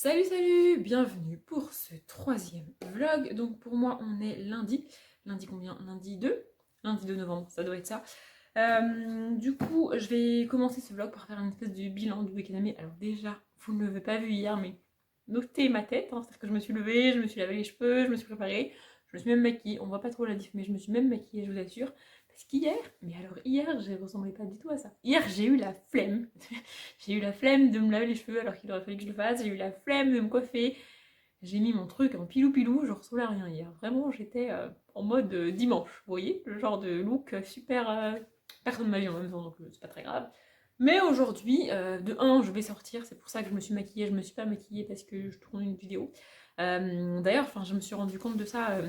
Salut salut, bienvenue pour ce troisième vlog. Donc pour moi on est lundi. Lundi combien? Lundi 2? Lundi 2 novembre, ça doit être ça. Du coup je vais commencer ce vlog par faire une espèce de bilan du week-end ami. Alors déjà, vous ne l'avez pas vu hier mais notez ma tête, hein, c'est-à-dire que je me suis levée, je me suis lavé les cheveux, je me suis préparée, je me suis même maquillée. On voit pas trop la diff mais je me suis même maquillée, je vous assure. Parce qu'hier, mais alors hier, je ressemblais pas du tout à ça. Hier, j'ai eu la flemme. J'ai eu la flemme de me laver les cheveux alors qu'il aurait fallu que je le fasse. J'ai eu la flemme de me coiffer. J'ai mis mon truc en pilou-pilou, je ressemblais à rien hier. Vraiment, j'étais en mode dimanche, vous voyez? Le genre de look super... personne ne m'a vu en même temps, donc c'est pas très grave. Mais aujourd'hui, de un, je vais sortir, c'est pour ça que je me suis maquillée. Je me suis pas maquillée parce que je tourne une vidéo. D'ailleurs, je me suis rendu compte de ça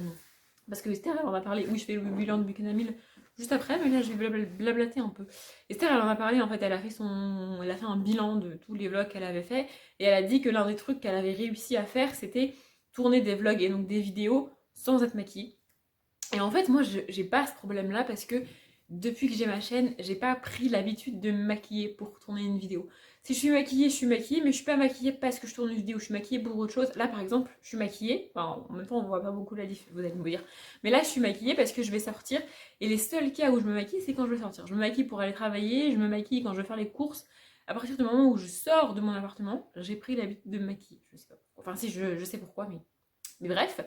parce que Esther, elle en a parlé. Oui, je fais le bilan de Buchanan Hill juste après, mais là, je vais blablater un peu. Esther, elle en a parlé, en fait, elle a fait un bilan de tous les vlogs qu'elle avait fait, et elle a dit que l'un des trucs qu'elle avait réussi à faire, c'était tourner des vlogs et donc des vidéos sans être maquillée. Et en fait, moi, j'ai pas ce problème-là parce que depuis que j'ai ma chaîne, j'ai pas pris l'habitude de me maquiller pour tourner une vidéo. Si je suis maquillée, mais je suis pas maquillée parce que je tourne une vidéo, je suis maquillée pour autre chose. Là, par exemple, je suis maquillée, enfin, en même temps, on voit pas beaucoup la différence, vous allez me dire. Mais là, je suis maquillée parce que je vais sortir, et les seuls cas où je me maquille, c'est quand je vais sortir. Je me maquille pour aller travailler, je me maquille quand je vais faire les courses. À partir du moment où je sors de mon appartement, j'ai pris l'habitude de me maquiller. Je sais pas. Enfin, si, je sais pourquoi, mais bref.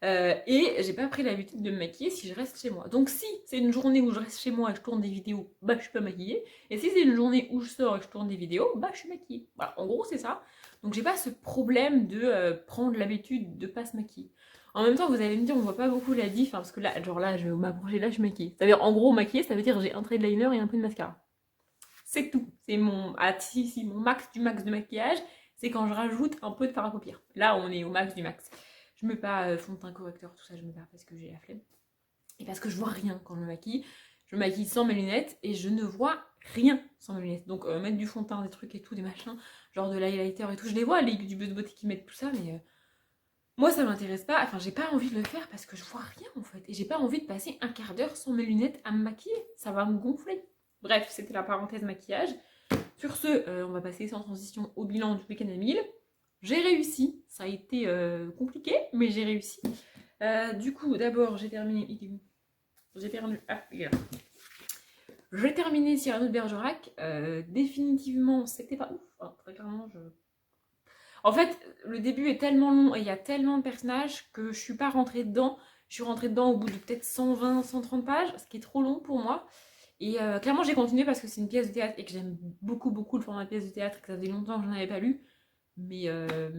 Et j'ai pas pris l'habitude de me maquiller si je reste chez moi. Donc si c'est une journée où je reste chez moi et je tourne des vidéos, bah je suis pas maquillée. Et si c'est une journée où je sors et que je tourne des vidéos, bah je suis maquillée. Voilà, en gros c'est ça. Donc j'ai pas ce problème de prendre l'habitude de pas se maquiller. En même temps, vous allez me dire, on voit pas beaucoup la diff, hein, parce que là, genre là, je vais m'approcher, là, je suis maquillée. C'est-à-dire, en gros, maquillée, ça veut dire j'ai un trait de liner et un peu de mascara. C'est tout. C'est mon, si, mon max du max de maquillage, c'est quand je rajoute un peu de fard à paupières. Là, on est au max du max. Je mets pas fond de teint correcteur, tout ça, je mets pas parce que j'ai la flemme. Et parce que je vois rien quand je me maquille. Je me maquille sans mes lunettes et je ne vois rien sans mes lunettes. Donc mettre du fond de teint, des trucs et tout, des machins, genre de l'highlighter et tout, je les vois, les du Buzz Beauty qui mettent tout ça, mais moi ça m'intéresse pas. Enfin, j'ai pas envie de le faire parce que je vois rien en fait. Et j'ai pas envie de passer un quart d'heure sans mes lunettes à me maquiller. Ça va me gonfler. Bref, c'était la parenthèse maquillage. Sur ce, on va passer sans transition au bilan du week-end à 1000. J'ai réussi, ça a été compliqué, mais j'ai réussi. Du coup, d'abord, j'ai terminé. Il est où? J'ai perdu. Ah, il est là. J'ai terminé Cyrano de Bergerac. Définitivement, c'était pas ouf. Enfin, très clairement, je. En fait, le début est tellement long et il y a tellement de personnages que je suis pas rentrée dedans. Je suis rentrée dedans au bout de peut-être 120, 130 pages, ce qui est trop long pour moi. Et clairement, j'ai continué parce que c'est une pièce de théâtre et que j'aime beaucoup, beaucoup le format de pièce de théâtre, que ça faisait longtemps que je n'en avais pas lu. Mais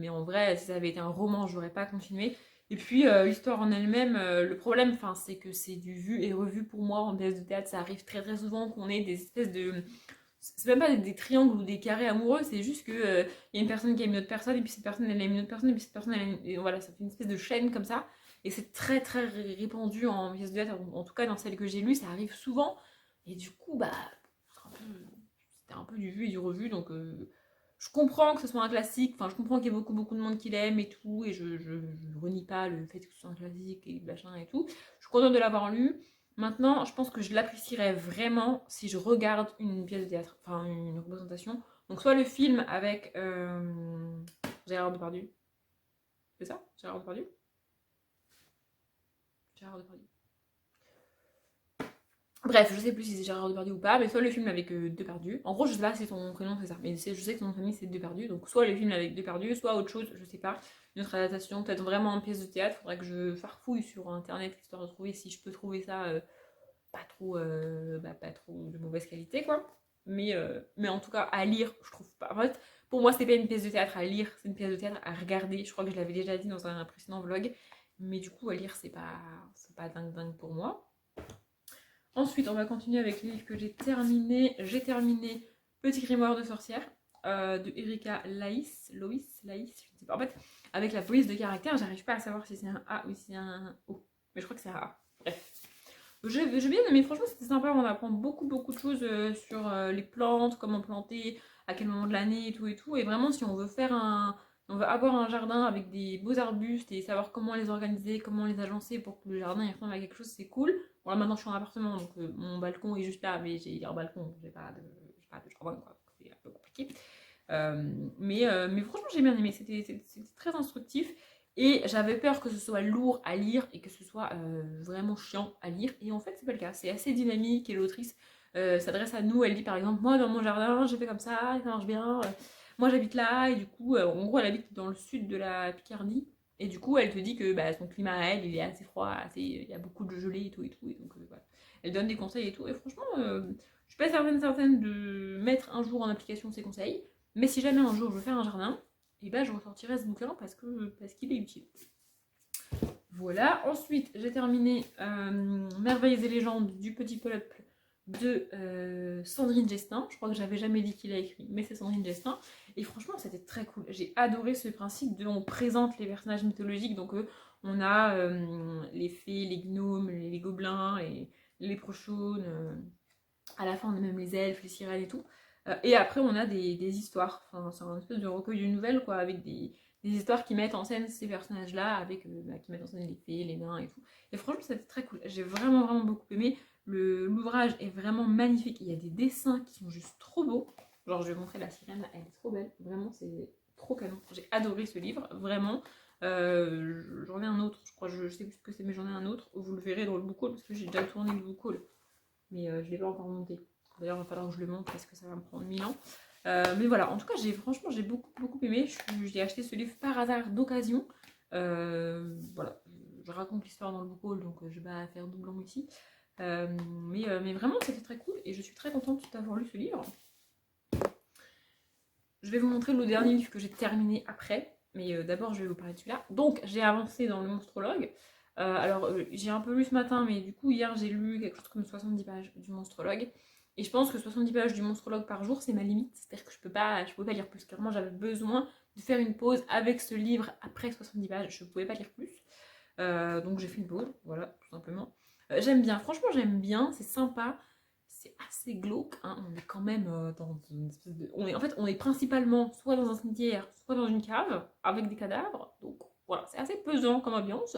en vrai, si ça avait été un roman, j'aurais pas continué. Et puis, l'histoire en elle-même, le problème, c'est que c'est du vu et revu pour moi en pièce de théâtre. Ça arrive très très souvent qu'on ait des espèces de. C'est même pas des triangles ou des carrés amoureux, c'est juste que y a une personne qui aime une autre personne, et puis cette personne elle aime une autre personne, et puis cette personne elle aime. Et voilà, ça fait une espèce de chaîne comme ça. Et c'est très très répandu en pièce de théâtre, en tout cas dans celle que j'ai lue, ça arrive souvent. Et du coup, bah, c'était un peu du vu et du revu, donc je comprends que ce soit un classique, enfin je comprends qu'il y ait beaucoup beaucoup de monde qui l'aime et tout, et je renie pas le fait que ce soit un classique et machin et tout. Je suis contente de l'avoir lu. Maintenant, je pense que je l'apprécierais vraiment si je regarde une pièce de théâtre, enfin une représentation. Donc soit le film avec Gérard Depardieu. C'est ça? Gérard Depardieu? Gérard Depardieu. Bref, je sais plus si c'est Gérard Depardieu ou pas, mais soit le film avec Depardieu. En gros, je sais pas si son prénom c'est ça, mais je sais que son famille c'est Depardieu, donc soit le film avec Depardieu, soit autre chose, je sais pas. Une autre adaptation, peut-être vraiment en pièce de théâtre. Faudrait que je farfouille sur internet histoire de trouver si je peux trouver ça pas trop de mauvaise qualité quoi. Mais en tout cas, à lire, je trouve pas. En fait, pour moi, c'est pas une pièce de théâtre à lire, c'est une pièce de théâtre à regarder. Je crois que je l'avais déjà dit dans un précédent vlog, mais du coup, à lire, c'est pas dingue dingue pour moi. Ensuite, on va continuer avec les livres que j'ai terminés. J'ai terminé Petit grimoire de sorcière de Erika Laïs, Loïs, Laïs, je ne sais pas. En fait, avec la police de caractère, j'arrive pas à savoir si c'est un A ou si c'est un O. Mais je crois que c'est un A. Bref. J'ai bien aimé, franchement, c'était sympa. On apprend beaucoup, beaucoup de choses sur les plantes, comment planter, à quel moment de l'année et tout et tout. Et vraiment, si on veut on veut avoir un jardin avec des beaux arbustes et savoir comment les organiser, comment les agencer pour que le jardin il ressemble à quelque chose, c'est cool. Bon, là maintenant je suis en appartement donc mon balcon est juste là, mais j'ai un balcon, j'ai pas de jardin quoi, c'est un peu compliqué. Mais franchement, j'ai bien aimé. C'était très instructif. Et j'avais peur que ce soit lourd à lire et que ce soit vraiment chiant à lire. Et en fait, c'est pas le cas. C'est assez dynamique et l'autrice s'adresse à nous. Elle dit par exemple, moi dans mon jardin, j'ai fait comme ça marche bien. Moi j'habite là. Et du coup, en gros, elle habite dans le sud de la Picardie. Et du coup, elle te dit que bah, son climat à elle, il est assez froid, il y a beaucoup de gelée et tout et tout. Et donc, voilà. Elle donne des conseils et tout. Et franchement, je suis pas certaine de mettre un jour en application ces conseils. Mais si jamais un jour je veux faire un jardin, et ben je ressortirai ce bouquin parce qu'il est utile. Voilà, ensuite j'ai terminé Merveilles et légendes du petit peuple de Sandrine Gestin. Je crois que j'avais jamais dit qu'il a écrit, mais c'est Sandrine Gestin. Et franchement, c'était très cool. J'ai adoré ce principe de on présente les personnages mythologiques. Donc on a les fées, les gnomes, les gobelins, les léprechaunes. À la fin, on a même les elfes, les sirènes et tout. Et après, on a des histoires. Enfin, c'est un espèce de recueil de nouvelles, quoi, avec des histoires qui mettent en scène ces personnages-là, avec qui mettent en scène les fées, les nains et tout. Et franchement, c'était très cool. J'ai vraiment beaucoup aimé. L'ouvrage est vraiment magnifique. Il y a des dessins qui sont juste trop beaux. Genre, je vais vous montrer la sirène, là, elle est trop belle. Vraiment, c'est trop canon. J'ai adoré ce livre, vraiment. J'en ai un autre, je crois, je sais plus ce que c'est, mais j'en ai un autre. Vous le verrez dans le book haul, parce que j'ai déjà tourné le book haul. Mais je ne l'ai pas encore monté. D'ailleurs, il va falloir que je le monte parce que ça va me prendre 1000 ans. Mais voilà, en tout cas, franchement, j'ai beaucoup aimé. J'ai acheté ce livre par hasard d'occasion. Voilà, je raconte l'histoire dans le book haul, donc je vais pas faire doublon ici. Mais vraiment, c'était très cool et je suis très contente d'avoir lu ce livre. Je vais vous montrer le dernier livre que j'ai terminé après. Mais d'abord, je vais vous parler de celui-là. Donc, j'ai avancé dans le monstrologue. Alors, j'ai un peu lu ce matin, mais du coup, hier, j'ai lu quelque chose comme 70 pages du monstrologue. Et je pense que 70 pages du monstrologue par jour, c'est ma limite. C'est-à-dire que je peux pas lire plus. Clairement, j'avais besoin de faire une pause avec ce livre après 70 pages. Je ne pouvais pas lire plus. Donc, j'ai fait une pause, voilà, tout simplement. J'aime bien, franchement, j'aime bien. C'est sympa. C'est assez glauque, hein. On est quand même dans une espèce de... on est principalement soit dans un cimetière, soit dans une cave, avec des cadavres. Donc, voilà, c'est assez pesant comme ambiance.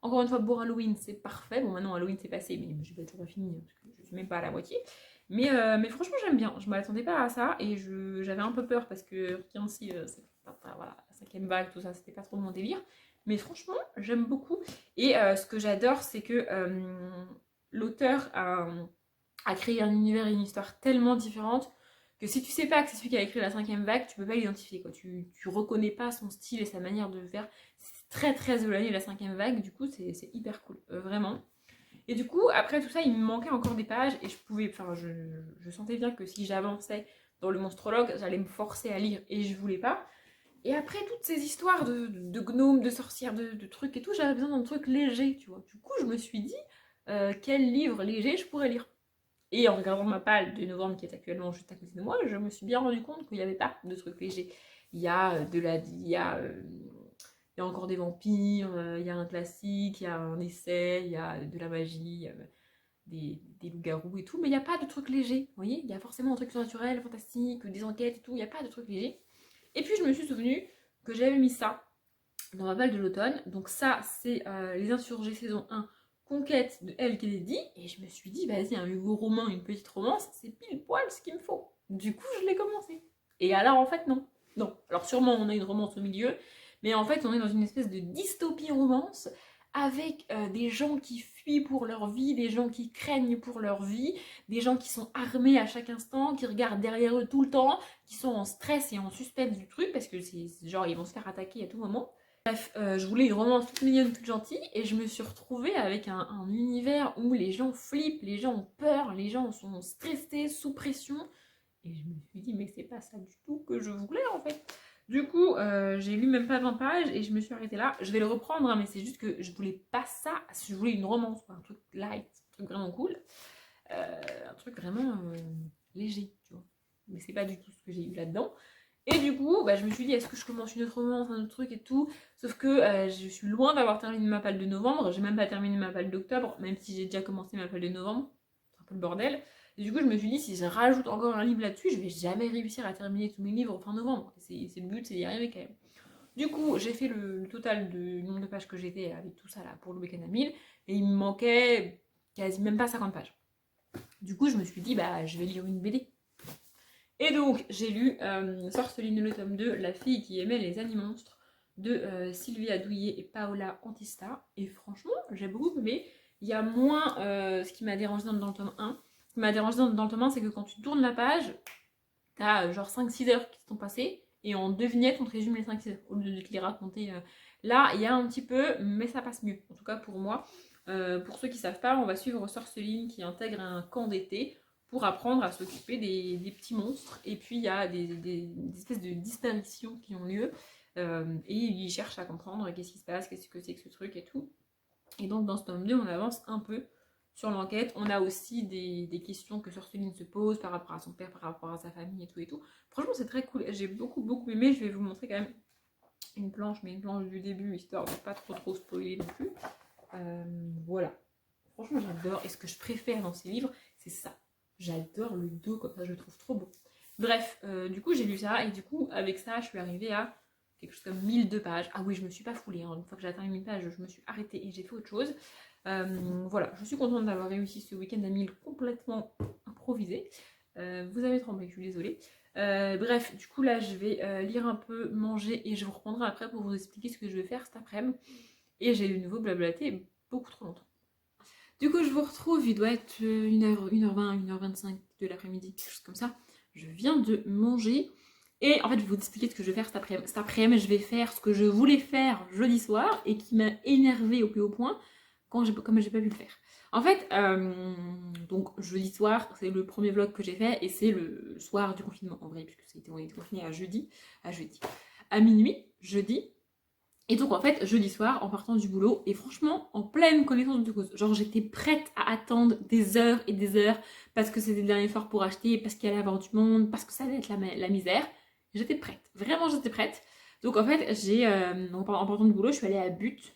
Encore une fois, pour Halloween, c'est parfait. Bon, maintenant, Halloween, c'est passé, mais j'ai pas toujours pas fini, parce que je suis même pas à la moitié. Mais franchement, j'aime bien. Je m'attendais pas à ça, et j'avais un peu peur, parce que, tiens, si, voilà, la cinquième vague, tout ça, c'était pas trop mon délire. Mais franchement, j'aime beaucoup. Et ce que j'adore, c'est que l'auteur a créé un univers et une histoire tellement différente que si tu sais pas que c'est celui qui a écrit la cinquième vague, tu peux pas l'identifier, quoi. Tu reconnais pas son style et sa manière de faire. C'est très éloigné de la cinquième vague, du coup c'est hyper cool, vraiment. Et du coup, après tout ça, il me manquait encore des pages et je sentais bien que si j'avançais dans le monstrologue, j'allais me forcer à lire et je voulais pas. Et après toutes ces histoires de gnomes, de sorcières, de trucs et tout, j'avais besoin d'un truc léger, tu vois. Du coup, je me suis dit, quel livre léger je pourrais lire. Et en regardant ma palle de novembre qui est actuellement juste à côté de moi, je me suis bien rendu compte qu'il n'y avait pas de trucs légers. Il y a il y a encore des vampires, il y a un classique, il y a un essai, il y a de la magie, des loups-garous et tout, mais il n'y a pas de trucs légers. Vous voyez, il y a forcément un truc surnaturel, fantastique, des enquêtes et tout, il n'y a pas de trucs légers. Et puis je me suis souvenu que j'avais mis ça dans ma palle de l'automne. Donc ça, c'est Les Insurgés saison 1, Conquête de Elle Kennedy. Et je me suis dit, vas-y, un Hugo roman, une petite romance, c'est pile poil ce qu'il me faut. Du coup, je l'ai commencé. Et alors, en fait, non. Non. Alors sûrement, on a une romance au milieu, mais en fait, on est dans une espèce de dystopie romance avec des gens qui fuient pour leur vie, des gens qui craignent pour leur vie, des gens qui sont armés à chaque instant, qui regardent derrière eux tout le temps, qui sont en stress et en suspense du truc, parce que c'est genre ils vont se faire attaquer à tout moment. Bref, je voulais une romance toute mignonne, toute gentille, et je me suis retrouvée avec un univers où les gens flippent, les gens ont peur, les gens sont stressés, sous pression, et je me suis dit, mais c'est pas ça du tout que je voulais en fait. Du coup, j'ai lu même pas 20 pages et je me suis arrêtée là. Je vais le reprendre, hein, mais c'est juste que je voulais pas ça. Je voulais une romance, quoi, un truc light, un truc vraiment cool, un truc vraiment léger, tu vois. Mais c'est pas du tout ce que j'ai eu là-dedans. Et du coup, bah, je me suis dit, est-ce que je commence une autre romance, un autre truc et tout. Sauf que je suis loin d'avoir terminé ma palle de novembre. J'ai même pas terminé ma palle d'octobre, même si j'ai déjà commencé ma palle de novembre. C'est un peu le bordel. Et du coup, je me suis dit, si je rajoute encore un livre là-dessus, je vais jamais réussir à terminer tous mes livres fin novembre. C'est le but, c'est d'y arriver quand même. Du coup, j'ai fait le total du nombre de pages que j'étais avec tout ça là pour le week-end à 1000. Et il me manquait quasi même pas 50 pages. Du coup, je me suis dit, bah, je vais lire une BD. Et donc, j'ai lu Sorceline le tome 2, La fille qui aimait les animonstres, de Sylvia Douillet et Paola Antista. Et franchement, j'ai beaucoup aimé. Il y a moins ce qui m'a dérangé dans le tome 1. Ce qui m'a dérangé dans le tome 1, c'est que quand tu tournes la page, t'as genre 5-6 heures qui se sont passées. Et en 2 vignettes, on te résume les 5-6 heures. Au lieu de te les raconter. Là, il y a un petit peu, mais ça passe mieux. En tout cas, pour moi. Pour ceux qui ne savent pas, on va suivre Sorceline qui intègre un camp d'été pour apprendre à s'occuper des petits monstres. Et puis il y a des espèces de disparitions qui ont lieu. Et ils cherchent à comprendre qu'est-ce qui se passe, qu'est-ce que c'est que ce truc et tout. Et donc dans ce tome 2, on avance un peu sur l'enquête. On a aussi des questions que Sorceline se pose par rapport à son père, par rapport à sa famille et tout et tout. Franchement, c'est très cool. J'ai beaucoup aimé. Je vais vous montrer quand même une planche, mais une planche du début, histoire de pas trop spoiler non plus. Voilà. Franchement, j'adore. Et ce que je préfère dans ces livres, c'est ça. J'adore le dos, comme ça, je le trouve trop beau. Bref, du coup, j'ai lu ça. Et du coup, avec ça, je suis arrivée à quelque chose comme 1002 pages. Ah oui, je me suis pas foulée. Hein. Une fois que j'ai atteint les 1000 pages, je me suis arrêtée et j'ai fait autre chose. Voilà, je suis contente d'avoir réussi ce week-end à 1000 complètement improvisé. Vous avez tremblé, je suis désolée. Bref, du coup, là, je vais lire un peu, manger et je vous reprendrai après pour vous expliquer ce que je vais faire cet après-midi. Et j'ai de nouveau blablaté beaucoup trop longtemps. Du coup, je vous retrouve, il doit être 1h20, 1h25 de l'après-midi, quelque chose comme ça. Je viens de manger. Et en fait, je vais vous expliquer ce que je vais faire cet après-midi. Cet après-midi, je vais faire ce que je voulais faire jeudi soir et qui m'a énervée au plus haut point comme j'ai pas pu le faire. En fait, donc jeudi soir, c'est le premier vlog que j'ai fait et c'est le soir du confinement en vrai, puisque on a été confiné à minuit, jeudi. Et donc en fait, jeudi soir, en partant du boulot, et franchement, en pleine connaissance de cause, genre j'étais prête à attendre des heures et des heures, parce que c'était le dernier soir pour acheter, parce qu'il allait y avoir du monde, parce que ça allait être la misère. J'étais prête, vraiment j'étais prête. Donc en fait, en partant du boulot, je suis allée à But,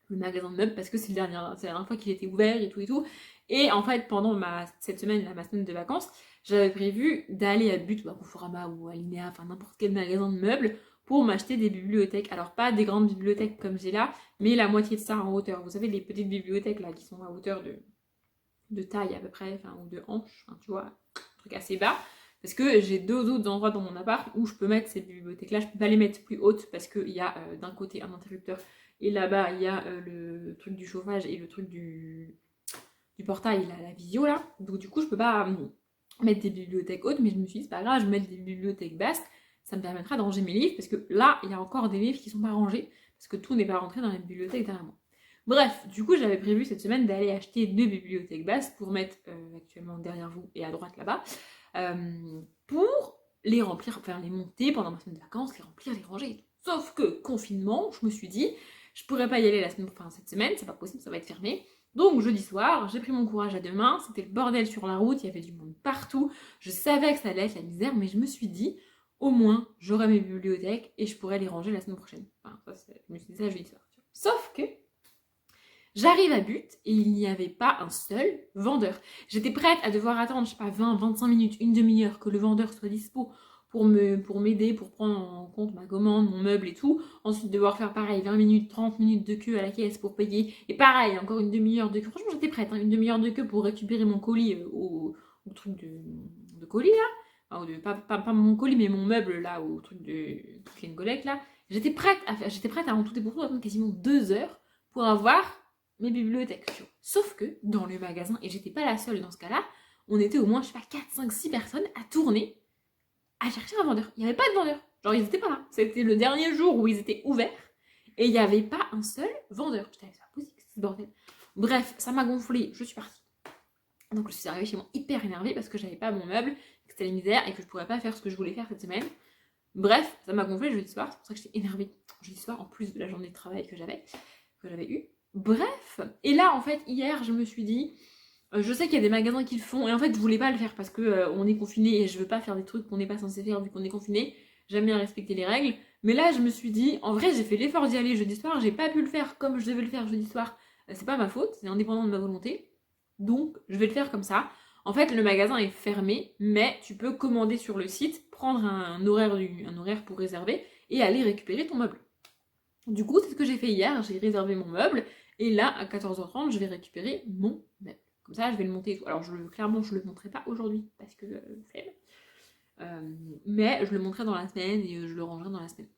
le magasin de meubles, parce que c'est la dernière fois qu'il était ouvert et tout et tout. Et en fait, pendant cette semaine, ma semaine de vacances, j'avais prévu d'aller à But, à Conforama ou à Linea, enfin n'importe quel magasin de meubles, pour m'acheter des bibliothèques. Alors pas des grandes bibliothèques comme j'ai là, mais la moitié de ça en hauteur. Vous savez, les petites bibliothèques là qui sont à hauteur de taille à peu près, enfin, ou de hanche, hein, tu vois, un truc assez bas. Parce que j'ai 2 autres endroits dans mon appart où je peux mettre ces bibliothèques-là. Je peux pas les mettre plus hautes parce qu'il y a d'un côté un interrupteur et là-bas il y a le truc du chauffage et le truc du portail, la visio là. Donc du coup je peux pas mettre des bibliothèques hautes, mais je me suis dit c'est pas grave, je vais mettre des bibliothèques basses. Ça me permettra de ranger mes livres parce que là il y a encore des livres qui sont pas rangés parce que tout n'est pas rentré dans la bibliothèque derrière moi. Bref, du coup j'avais prévu cette semaine d'aller acheter 2 bibliothèques basses pour mettre actuellement derrière vous et à droite là-bas pour les remplir, faire les monter pendant ma semaine de vacances, les remplir, les ranger. Sauf que confinement, je me suis dit je pourrais pas y aller cette semaine, c'est pas possible, ça va être fermé. Donc jeudi soir, j'ai pris mon courage à deux mains, c'était le bordel sur la route, il y avait du monde partout, je savais que ça allait être la misère, mais je me suis dit, au moins, j'aurai mes bibliothèques et je pourrais les ranger la semaine prochaine. Enfin, je me suis dit ça jeudi soir. Sauf que j'arrive à But et il n'y avait pas un seul vendeur. J'étais prête à devoir attendre, je sais pas, 20, 25 minutes, une demi-heure que le vendeur soit dispo pour m'aider, pour prendre en compte ma commande, mon meuble et tout. Ensuite, devoir faire pareil, 20 minutes, 30 minutes de queue à la caisse pour payer. Et pareil, encore une demi-heure de queue. Franchement, j'étais prête, hein, une demi-heure de queue pour récupérer mon colis au truc de colis là. Enfin, pas mon colis, mais mon meuble là, au truc de Clin Collect là. J'étais prête à en tout et pour tout attendre quasiment 2 heures pour avoir mes bibliothèques. Sauf que dans le magasin, et j'étais pas la seule dans ce cas-là, on était au moins, je sais pas, 4, 5, 6 personnes à tourner, à chercher un vendeur. Il n'y avait pas de vendeur. Genre, ils étaient pas là. C'était le dernier jour où ils étaient ouverts, et il n'y avait pas un seul vendeur. J'étais là, c'est pas possible, c'est ce bordel. Bref, ça m'a gonflé, je suis partie. Donc je suis arrivée chez moi hyper énervée parce que j'avais pas mon meuble, que c'était la misère, et que je pourrais pas faire ce que je voulais faire cette semaine. Bref, ça m'a gonflé jeudi soir, c'est pour ça que j'étais énervée jeudi soir, en plus de la journée de travail que j'avais eue. Bref, et là en fait hier je me suis dit, je sais qu'il y a des magasins qui le font et en fait je voulais pas le faire parce que on est confiné et je veux pas faire des trucs qu'on n'est pas censé faire vu qu'on est confiné. J'aime bien respecter les règles, mais là je me suis dit, en vrai j'ai fait l'effort d'y aller jeudi soir, j'ai pas pu le faire comme je devais le faire jeudi soir, c'est pas ma faute, c'est indépendant de ma volonté, donc je vais le faire comme ça. En fait le magasin est fermé, mais tu peux commander sur le site, prendre un horaire pour réserver et aller récupérer ton meuble. Du coup c'est ce que j'ai fait hier, j'ai réservé mon meuble. Et là, à 14h30, je vais récupérer mon meuble. Comme ça, je vais le monter et tout. Alors, clairement, je ne le montrerai pas aujourd'hui parce que flemme. Mais je le monterai dans la semaine et je le rangerai dans la semaine.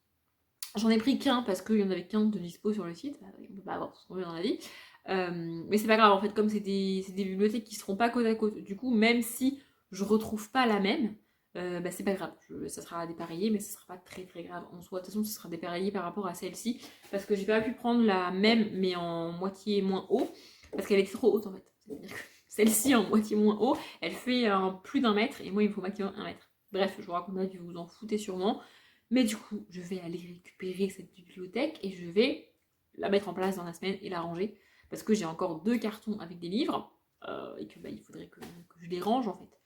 J'en ai pris qu'un parce qu'il y en avait qu'un de dispo sur le site, on peut pas avoir tout ce qu'on veut dans la vie. Mais c'est pas grave en fait, comme c'est des bibliothèques qui seront pas côte à côte, du coup même si je retrouve pas la même, bah c'est pas grave, ça sera dépareillé mais ça sera pas très très grave en soi. De toute façon ça sera dépareillé par rapport à celle-ci parce que j'ai pas pu prendre la même mais en moitié moins haut parce qu'elle était trop haute en fait. C'est-à-dire que celle-ci en moitié moins haut, elle fait plus d'1 mètre et moi il me faut maximum 1 mètre. Bref, je vous raconte ma vie, vous vous en foutez sûrement. Mais du coup, je vais aller récupérer cette bibliothèque et je vais la mettre en place dans la semaine et la ranger. Parce que j'ai encore 2 cartons avec des livres et que il faudrait que je les range en fait.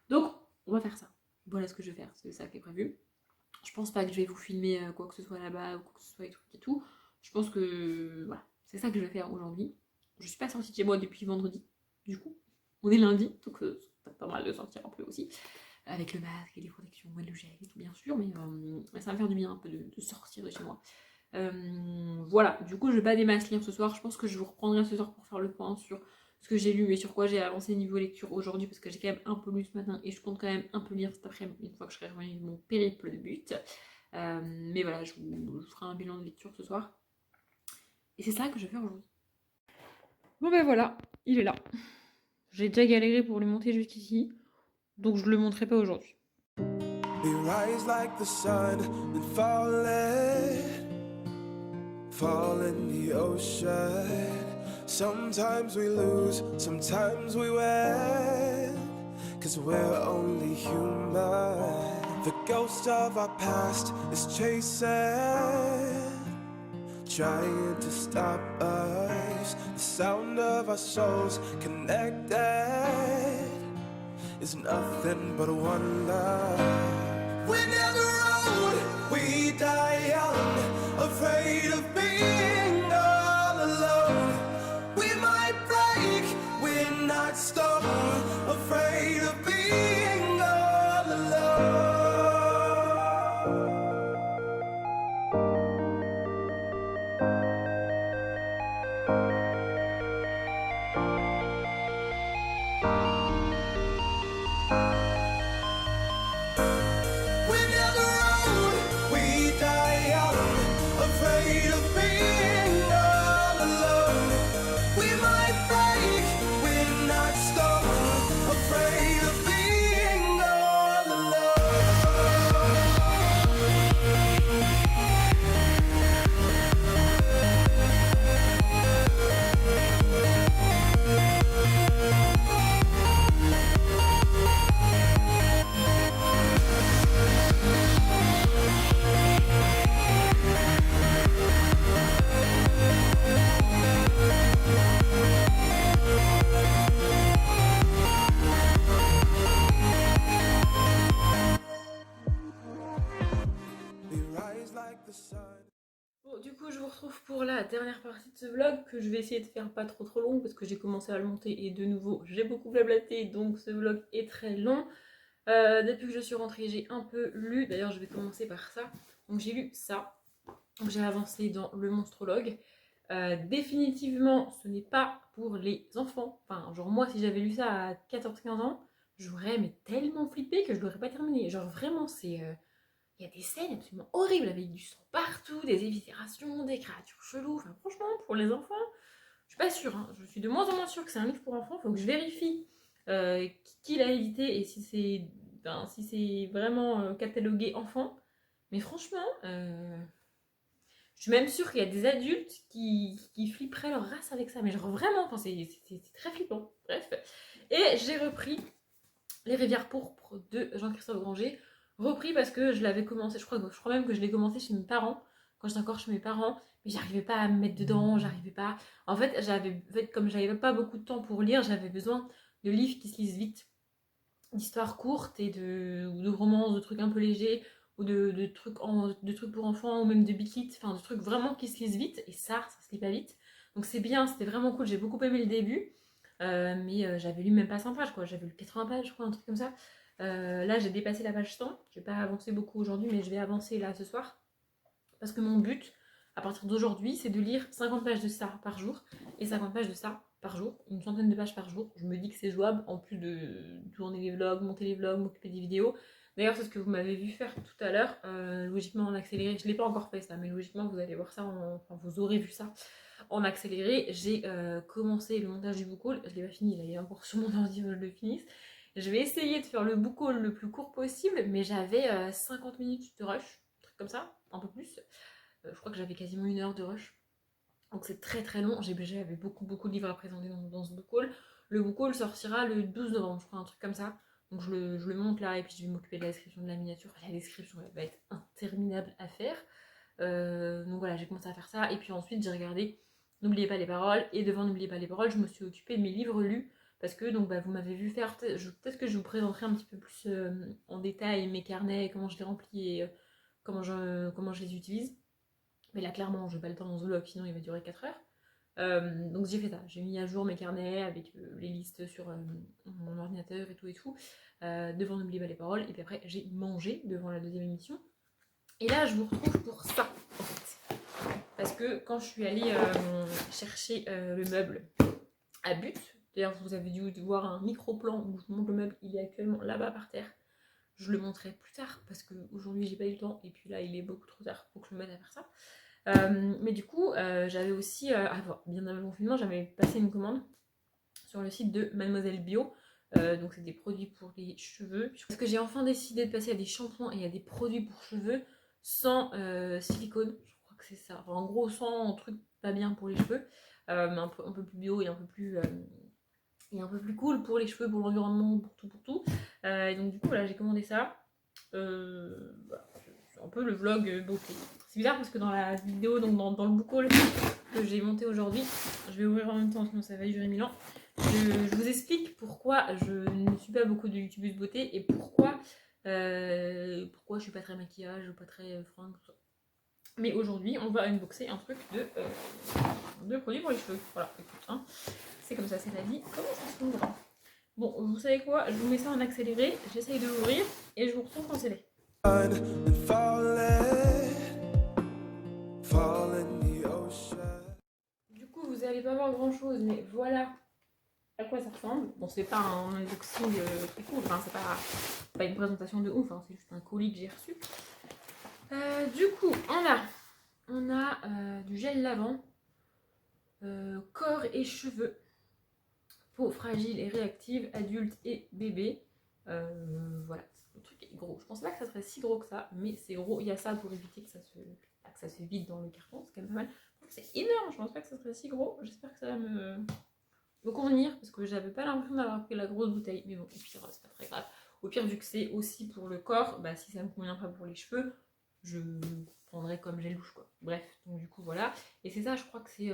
Donc, on va faire ça. Voilà ce que je vais faire, c'est ça qui est prévu. Je pense pas que je vais vous filmer quoi que ce soit là-bas ou quoi que ce soit et tout. Je pense que voilà, c'est ça que je vais faire aujourd'hui. Je suis pas sortie de chez moi depuis vendredi, du coup. On est lundi, donc c'est pas mal de sortir un peu aussi avec le masque et les protections et le gel et tout bien sûr, mais ça va me faire du bien un peu de sortir de chez moi. Voilà, du coup je vais pas des masses lire ce soir, je pense que je vous reprendrai ce soir pour faire le point sur ce que j'ai lu et sur quoi j'ai avancé niveau lecture aujourd'hui parce que j'ai quand même un peu lu ce matin et je compte quand même un peu lire cet après-midi une fois que je serai revenue de mon périple de but. Mais voilà, je vous ferai un bilan de lecture ce soir. Et c'est ça que je vais faire aujourd'hui. Bon ben voilà, il est là. J'ai déjà galéré pour le monter jusqu'ici, donc je le montrerai pas aujourd'hui. We rise like the sun and fall in the ocean. Sometimes we lose, sometimes we win, 'cause we're only human. The ghost of our past is chasing, trying to stop us. The sound of our souls connected is nothing but one love. We never old, we die young, afraid of being all alone. We might break, we're not stone, afraid of being all alone. We're never old, we die young, afraid of being all alone. We might break, we're not stone, afraid of being all alone. We rise like the sun. Bon, du coup, je vous retrouve pour la dernière partie de ce vlog que je vais essayer de faire pas trop long parce que j'ai commencé à le monter et de nouveau j'ai beaucoup blablaté donc ce vlog est très long. Depuis que je suis rentrée, j'ai un peu lu. D'ailleurs, je vais commencer par ça. Donc, j'ai lu ça. Donc, j'ai avancé dans le monstrologue. Définitivement, ce n'est pas pour les enfants. Enfin, genre, moi, si j'avais lu ça à 14-15 ans, j'aurais mais tellement flippé que je l'aurais pas terminé. Genre, vraiment, c'est. Il y a des scènes absolument horribles avec du sang partout, des éviscérations, des créatures cheloues. Enfin, franchement, pour les enfants, je suis pas sûre. Hein. Je suis de moins en moins sûre que c'est un livre pour enfants. Faut que je vérifie qui l'a édité et si c'est vraiment catalogué enfant. Mais franchement, je suis même sûre qu'il y a des adultes qui flipperaient leur race avec ça. Mais genre vraiment, enfin, c'est très flippant. Bref. Et j'ai repris Les Rivières pourpres de Jean-Christophe Granger. Repris parce que je l'avais commencé, je crois même que je l'ai commencé chez mes parents, quand j'étais encore chez mes parents, mais j'arrivais pas à me mettre dedans, j'arrivais pas. En fait, comme j'avais pas beaucoup de temps pour lire, j'avais besoin de livres qui se lisent vite, d'histoires courtes et ou de romances, de trucs un peu légers, ou de trucs pour enfants, ou même de bikits, enfin de trucs vraiment qui se lisent vite, et ça se lit pas vite. Donc c'est bien, c'était vraiment cool, j'ai beaucoup aimé le début, mais j'avais lu même pas 100 pages, quoi, j'avais lu 80 pages, je crois, un truc comme ça. Là, j'ai dépassé la page 100. Je vais pas avancer beaucoup aujourd'hui, mais je vais avancer là ce soir. Parce que mon but, à partir d'aujourd'hui, c'est de lire 50 pages de ça par jour et 50 pages de ça par jour. Une centaine de pages par jour. Je me dis que c'est jouable, en plus de tourner les vlogs, monter les vlogs, m'occuper des vidéos. D'ailleurs, c'est ce que vous m'avez vu faire tout à l'heure, logiquement en accéléré. Je ne l'ai pas encore fait ça, mais logiquement, vous allez voir ça, enfin, vous aurez vu ça en accéléré. J'ai commencé le montage du book haul. Je ne l'ai pas fini, là, il y a encore sur mon ordi, je le finisse. Je vais essayer de faire le book haul le plus court possible, mais j'avais 50 minutes de rush, un truc comme ça, un peu plus. Je crois que j'avais quasiment 1 heure de rush. Donc c'est très très long. J'avais beaucoup de livres à présenter dans ce book haul. Le book haul sortira le 12 novembre, je crois, un truc comme ça. Donc je le monte là et puis je vais m'occuper de la description de la miniature. La description elle va être interminable à faire. Donc voilà, j'ai commencé à faire ça. Et puis ensuite j'ai regardé N'oubliez pas les paroles. Et devant N'oubliez pas les paroles, je me suis occupée de mes livres lus. Parce que donc, vous m'avez vu faire, peut-être que je vous présenterai un petit peu plus en détail mes carnets, comment je les remplis et comment je les utilise. Mais là clairement je n'ai pas le temps dans ce vlog, sinon il va durer 4 heures. Donc j'ai fait ça, j'ai mis à jour mes carnets avec les listes sur mon ordinateur et tout. Devant N'oubliez pas les paroles. Et puis après j'ai mangé devant la deuxième émission. Et là je vous retrouve pour ça en fait. Parce que quand je suis allée chercher le meuble à But, d'ailleurs vous avez dû voir un micro-plan où je montre le meuble, il est actuellement là-bas par terre. Je le montrerai plus tard parce qu'aujourd'hui j'ai pas eu le temps et puis là il est beaucoup trop tard pour que je me mette à faire ça. Mais du coup, j'avais aussi, bien avant le confinement, j'avais passé une commande sur le site de Mademoiselle Bio. Donc c'est des produits pour les cheveux. Parce que j'ai enfin décidé de passer à des shampoings et à des produits pour cheveux sans silicone. Je crois que c'est ça. Enfin, en gros, sans truc pas bien pour les cheveux. Un peu plus bio et un peu plus cool pour les cheveux, pour l'environnement, pour tout. Et donc du coup, voilà, j'ai commandé ça. Voilà, c'est un peu le vlog beauté. C'est bizarre parce que dans la vidéo, donc dans le book haul que j'ai monté aujourd'hui, je vais ouvrir en même temps, sinon ça va durer 1000 ans. Je vous explique pourquoi je ne suis pas beaucoup de youtubeuse beauté et pourquoi je suis pas très maquillage ou pas très fringue, tout ça. Mais aujourd'hui, on va unboxer un truc de produits pour les cheveux. Voilà, écoute, hein, c'est comme ça, c'est la vie. Comment ça s'ouvre? Bon, vous savez quoi? Je vous mets ça en accéléré, j'essaye de l'ouvrir et je vous retrouve quand c'est fait. Du coup, vous n'allez pas voir grand chose, mais voilà à quoi ça ressemble. Bon, c'est pas un unboxing très cool, enfin, c'est pas une présentation de ouf, hein, c'est juste un colis que j'ai reçu. Du coup, on a du gel lavant, corps et cheveux, peau fragile et réactive, adulte et bébé. Voilà, le truc est gros. Je pense pas que ça serait si gros que ça, mais c'est gros. Il y a ça pour éviter que ça se vide dans le carton, c'est quand même pas mal. C'est énorme, je pense pas que ça serait si gros. J'espère que ça va me convenir parce que j'avais pas l'impression d'avoir pris la grosse bouteille. Mais bon, au pire, c'est pas très grave. Au pire, vu que c'est aussi pour le corps, bah, si ça me convient pas pour les cheveux, je prendrai comme j'ai louche quoi. Bref, donc du coup voilà. Et c'est ça, je crois que c'est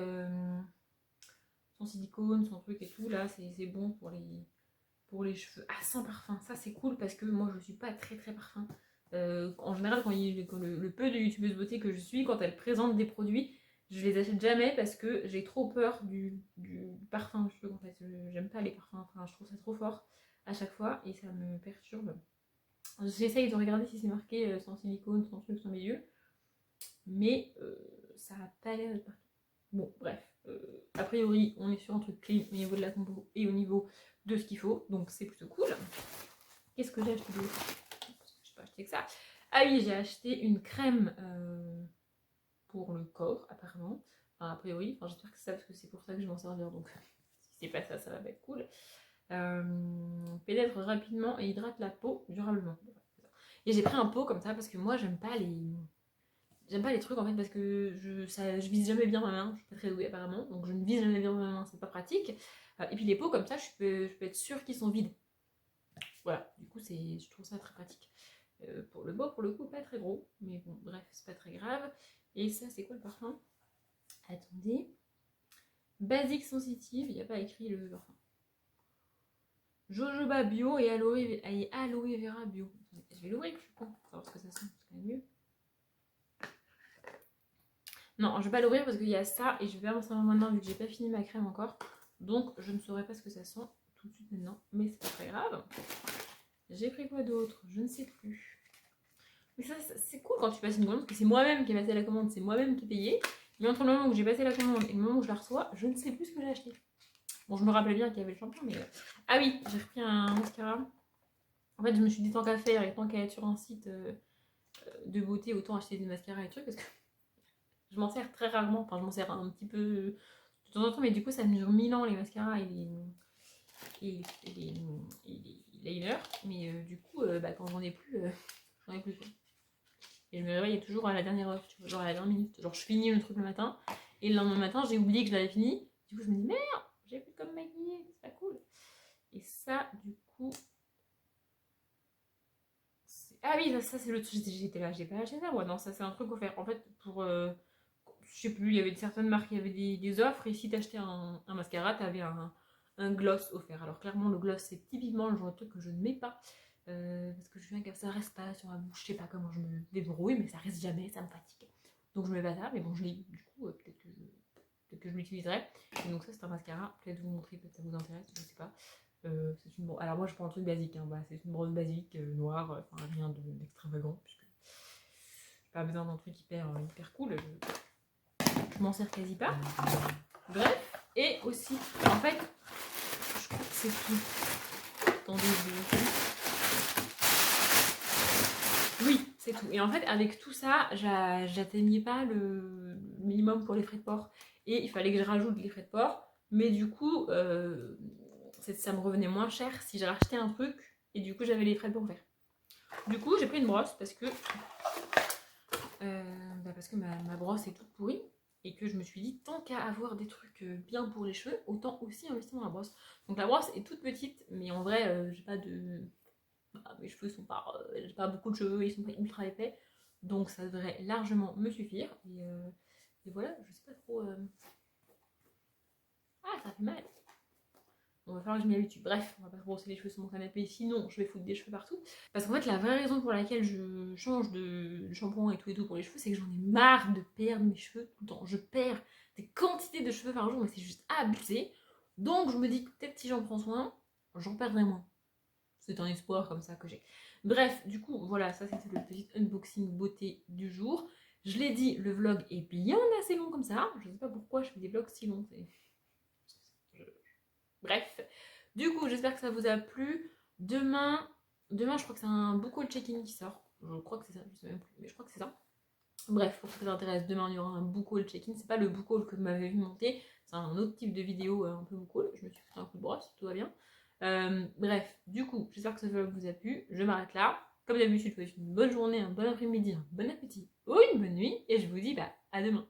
son silicone, son truc et tout. Là, c'est bon pour les cheveux. Ah, sans parfum, ça c'est cool parce que moi je suis pas très parfum. En général, quand le peu de youtubeuse beauté que je suis, quand elle présente des produits, je les achète jamais parce que j'ai trop peur du parfum de cheveux en fait. J'aime pas les parfums, enfin, je trouve ça trop fort à chaque fois et ça me perturbe. J'essaye de regarder si c'est marqué sans silicone, sans truc, sans milieu, mais ça a pas l'air de partout. Bon, bref, a priori, on est sur un truc clean au niveau de la compo et au niveau de ce qu'il faut, donc c'est plutôt cool. Qu'est-ce que j'ai acheté d'autre? Parce que j'ai pas acheté que ça. Ah oui, j'ai acheté une crème pour le corps, apparemment. Enfin, a priori, enfin, j'espère que c'est ça parce que c'est pour ça que je vais m'en servir, donc si c'est pas ça, ça va pas être cool. Pénètre rapidement et hydrate la peau durablement. Et j'ai pris un pot comme ça parce que moi j'aime pas les trucs en fait parce que je vise jamais bien ma main, je suis pas très douée apparemment, donc je ne vise jamais bien ma main, c'est pas pratique. Et puis les pots comme ça, je peux être sûre qu'ils sont vides. Voilà, du coup je trouve ça très pratique. Pour le coup, pas très gros, mais bon, bref, c'est pas très grave. Et ça, c'est quoi le parfum? Attendez. Basique sensitive, il n'y a pas écrit le parfum. Jojoba bio et aloe vera bio. Je vais l'ouvrir, je suis con, pour savoir ce que ça sent, c'est quand même mieux. Non, je vais pas l'ouvrir parce qu'il y a ça et je vais pas m'en servir maintenant vu que j'ai pas fini ma crème encore. Donc je ne saurais pas ce que ça sent tout de suite maintenant, mais c'est pas très grave. J'ai pris quoi d'autre? Je ne sais plus. Mais ça, c'est cool quand tu passes une commande, parce que c'est moi-même qui ai passé la commande, c'est moi-même qui ai payé. Mais entre le moment où j'ai passé la commande et le moment où je la reçois, je ne sais plus ce que j'ai acheté. Bon, je me rappelle bien qu'il y avait le shampoing, mais... Ah oui, j'ai repris un mascara En fait, je me suis dit tant qu'à faire et tant qu'à être sur un site de beauté, autant acheter des mascaras et trucs parce que je m'en sers très rarement. Enfin, je m'en sers un petit peu de temps en temps, mais du coup, ça dure 1000 ans les mascaras et les liners. Mais du coup, quand j'en ai plus, j'en ai plus quoi. Et je me réveille toujours à la dernière heure, tu vois, genre à la dernière minute. Genre, je finis le truc le matin et le lendemain matin, j'ai oublié que je l'avais fini. Du coup, je me dis merde, j'ai plus comme maquiller, c'est pas cool. Et ça, du coup. Ah oui, ça c'est le truc. J'étais là, j'ai pas acheté ça. Ouais, non, ça c'est un truc offert. En fait, pour. Je sais plus, il y avait certaines marques, il y avait des offres. Et si t'achetais un mascara, t'avais un gloss offert. Alors, clairement, le gloss, c'est typiquement le genre de truc que je ne mets pas. Parce que je viens que ça reste pas sur ma bouche. Je sais pas comment je me débrouille, mais ça reste jamais, ça me fatigue. Donc, je mets pas ça. Mais bon, je l'ai du coup, peut-être que je l'utiliserai. Et donc, ça, c'est un mascara. Peut-être vous montrer, peut-être ça vous intéresse, je sais pas. C'est une alors moi je prends un truc basique, hein. Bah, c'est une brosse basique noire, enfin rien d'extravagant puisque j'ai pas besoin d'un truc hyper cool, je m'en sers quasi pas. Bref, et aussi en fait je crois que c'est tout. Attendez, oui c'est tout. Et en fait avec tout ça j'atteignais pas le minimum pour les frais de port et il fallait que je rajoute les frais de port, mais du coup ça me revenait moins cher si j'ai racheté un truc et du coup j'avais les frais de port faire. Du coup j'ai pris une brosse parce que ma brosse est toute pourrie et que je me suis dit tant qu'à avoir des trucs bien pour les cheveux, autant aussi investir dans la brosse. Donc la brosse est toute petite, mais en vrai j'ai pas de... mes cheveux sont pas... j'ai pas beaucoup de cheveux, ils sont pas ultra épais, donc ça devrait largement me suffire. Et voilà, je sais pas trop... Ah, ça fait mal. On va falloir que je m'y habitue. Bref, on va pas brosser les cheveux sur mon canapé, sinon je vais foutre des cheveux partout. Parce qu'en fait, la vraie raison pour laquelle je change de shampoing et tout pour les cheveux, c'est que j'en ai marre de perdre mes cheveux tout le temps. Je perds des quantités de cheveux par jour, mais c'est juste abusé. Donc je me dis que peut-être si j'en prends soin, j'en perdrai moins. C'est un espoir comme ça que j'ai. Bref, du coup, voilà, ça c'était le petit unboxing beauté du jour. Je l'ai dit, le vlog est bien assez long comme ça. Je sais pas pourquoi je fais des vlogs si longs. Bref, du coup, j'espère que ça vous a plu. Demain, je crois que c'est un book haul check-in qui sort. Je crois que c'est ça, je sais même plus, mais je crois que c'est ça. Bref, pour ceux qui s'intéressent, demain il y aura un book haul check-in. C'est pas le book haul que vous m'avez vu monter, c'est un autre type de vidéo un peu book haul. Je me suis fait un coup de brosse, tout va bien. Bref, du coup, j'espère que ce vlog vous a plu. Je m'arrête là. Comme d'habitude, je vous souhaite une bonne journée, un bon après-midi, un bon appétit ou une bonne nuit. Et je vous dis à demain.